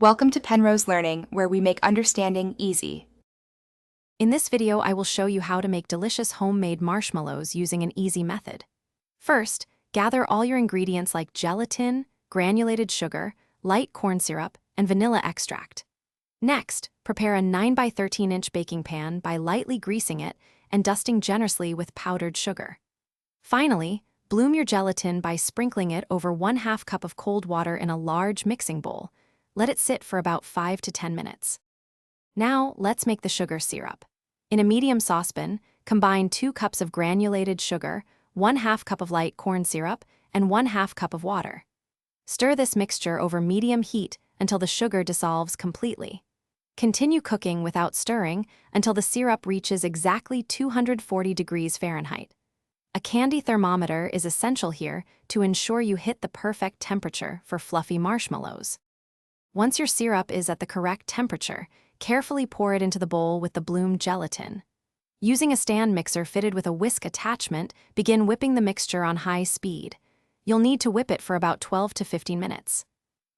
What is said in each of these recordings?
Welcome to Penrose Learning, where we make understanding easy. In this video, I will show you how to make delicious homemade marshmallows using an easy method. First, gather all your ingredients like gelatin, granulated sugar, light corn syrup, and vanilla extract. Next, prepare a 9 by 13-inch baking pan by lightly greasing it and dusting generously with powdered sugar. Finally, bloom your gelatin by sprinkling it over 1/2 cup of cold water in a large mixing bowl. Let it sit for about 5 to 10 minutes. Now, let's make the sugar syrup. In a medium saucepan, combine 2 cups of granulated sugar, 1/2 cup of light corn syrup, and 1/2 cup of water. Stir this mixture over medium heat until the sugar dissolves completely. Continue cooking without stirring until the syrup reaches exactly 240 degrees Fahrenheit. A candy thermometer is essential here to ensure you hit the perfect temperature for fluffy marshmallows. Once your syrup is at the correct temperature, carefully pour it into the bowl with the bloomed gelatin. Using a stand mixer fitted with a whisk attachment, begin whipping the mixture on high speed. You'll need to whip it for about 12 to 15 minutes.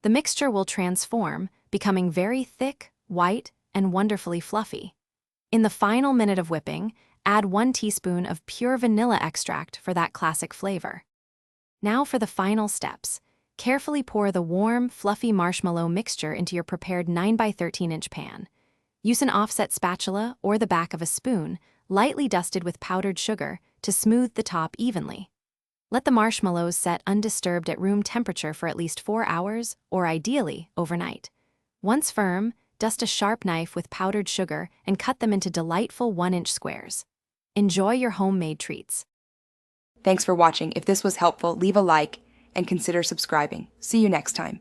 The mixture will transform, becoming very thick, white, and wonderfully fluffy. In the final minute of whipping, add 1 teaspoon of pure vanilla extract for that classic flavor. Now for the final steps. Carefully pour the warm, fluffy marshmallow mixture into your prepared 9 by 13-inch pan. Use an offset spatula or the back of a spoon, lightly dusted with powdered sugar, to smooth the top evenly. Let the marshmallows set undisturbed at room temperature for at least 4 hours, or ideally, overnight. Once firm, dust a sharp knife with powdered sugar and cut them into delightful 1-inch squares. Enjoy your homemade treats. Thanks for watching. If this was helpful, leave a like and consider subscribing. See you next time.